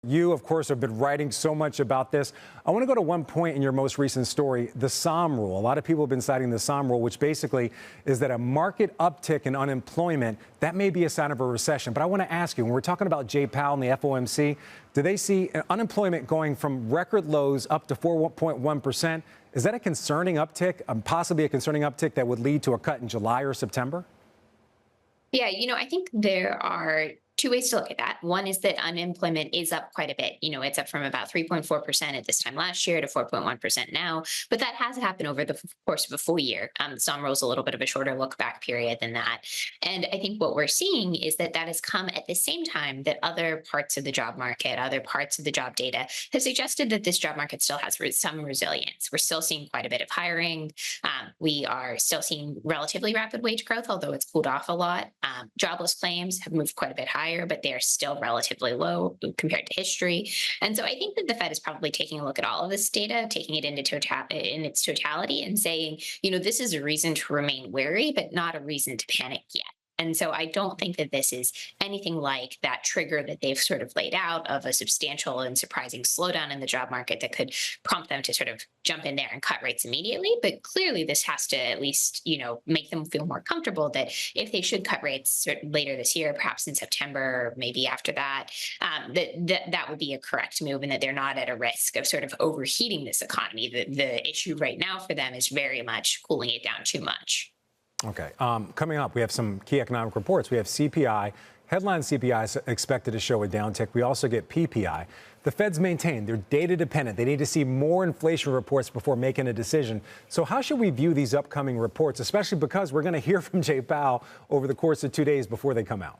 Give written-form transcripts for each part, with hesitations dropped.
You, of course, have been writing so much about this. I want to go to one point in your most recent story, the SOM rule. A lot of people have been citing the SOM rule, which basically is that a market uptick in unemployment, that may be a sign of a recession. But I want to ask you, when we're talking about Jay Powell and the FOMC, do they see unemployment going from record lows up to 4.1%? Is that a concerning uptick, possibly a concerning uptick that would lead to a cut in July or September? Yeah, I think there are two ways to look at that. One is that unemployment is up quite a bit. It's up from about 3.4% at this time last year to 4.1% now. But that has happened over the course of a full year. The SOM rule is a little bit of a shorter look back period than that. And I think what we're seeing is that that has come at the same time that other parts of the job market, other parts of the job data have suggested that this job market still has some resilience. We're still seeing quite a bit of hiring. We are still seeing relatively rapid wage growth, although it's cooled off a lot. Jobless claims have moved quite a bit higher, but they're still relatively low compared to history. And so I think that the Fed is probably taking a look at all of this data, taking it in its totality and saying, this is a reason to remain wary, but not a reason to panic yet. And so I don't think that this is anything like that trigger that they've sort of laid out of a substantial and surprising slowdown in the job market that could prompt them to sort of jump in there and cut rates immediately. But clearly this has to at least, make them feel more comfortable that if they should cut rates later this year, perhaps in September, or maybe after that, that would be a correct move and that they're not at a risk of sort of overheating this economy. The issue right now for them is very much cooling it down too much. Okay. Coming up, we have some key economic reports. We have CPI. Headline CPI is expected to show a downtick. We also get PPI. The Fed's maintained they're data dependent. They need to see more inflation reports before making a decision. So how should we view these upcoming reports, especially because we're going to hear from Jay Powell over the course of 2 days before they come out?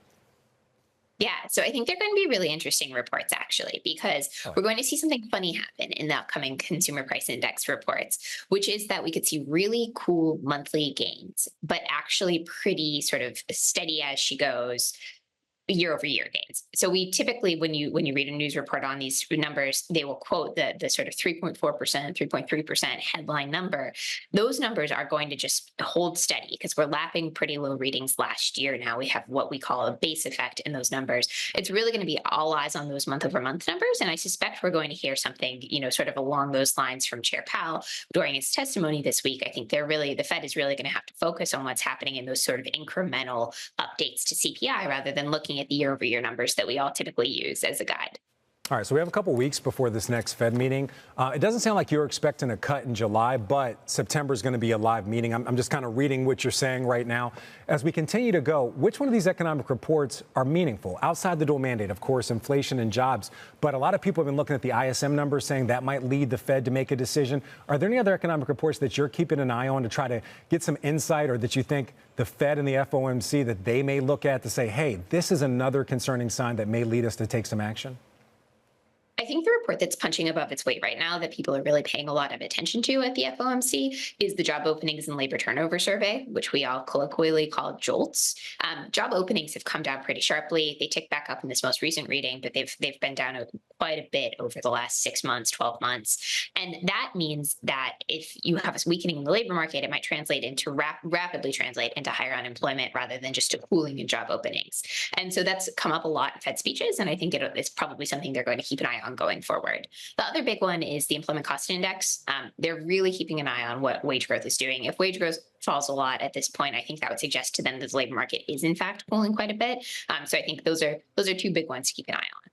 Yeah, so I think they're going to be really interesting reports, actually, because we're going to see something funny happen in the upcoming consumer price index reports, which is that we could see really cool monthly gains, but actually pretty sort of steady as she goes year-over-year gains. So we typically, when you read a news report on these numbers, they will quote the sort of 3.4%, 3.3% headline number. Those numbers are going to just hold steady because we're lapping pretty low readings last year. Now we have what we call a base effect in those numbers. It's really going to be all eyes on those month-over-month numbers, and I suspect we're going to hear something, sort of along those lines from Chair Powell during his testimony this week. I think the Fed is really going to have to focus on what's happening in those sort of incremental updates to CPI rather than looking at the year-over-year numbers that we all typically use as a guide. All right, so we have a couple weeks before this next Fed meeting. It doesn't sound like you're expecting a cut in July, but September is going to be a live meeting. I'm just kind of reading what you're saying right now. As we continue to go, which one of these economic reports are meaningful? Outside the dual mandate, of course, inflation and jobs. But a lot of people have been looking at the ISM numbers saying that might lead the Fed to make a decision. Are there any other economic reports that you're keeping an eye on to try to get some insight, or that you think the Fed and the FOMC that they may look at to say, hey, this is another concerning sign that may lead us to take some action? I think the report that's punching above its weight right now that people are really paying a lot of attention to at the FOMC is the Job Openings and Labor Turnover Survey, which we all colloquially call JOLTS. Job openings have come down pretty sharply. They ticked back up in this most recent reading, but they've been down quite a bit over the last 6 months, 12 months. And that means that if you have a weakening in the labor market, it might translate into rapidly translate into higher unemployment rather than just a cooling in job openings. And so that's come up a lot in Fed speeches, and I think it's probably something they're going to keep an eye on going forward. The other big one is the employment cost index. They're really keeping an eye on what wage growth is doing. If wage growth falls a lot at this point, I think that would suggest to them that the labor market is in fact cooling quite a bit. So I think those are two big ones to keep an eye on.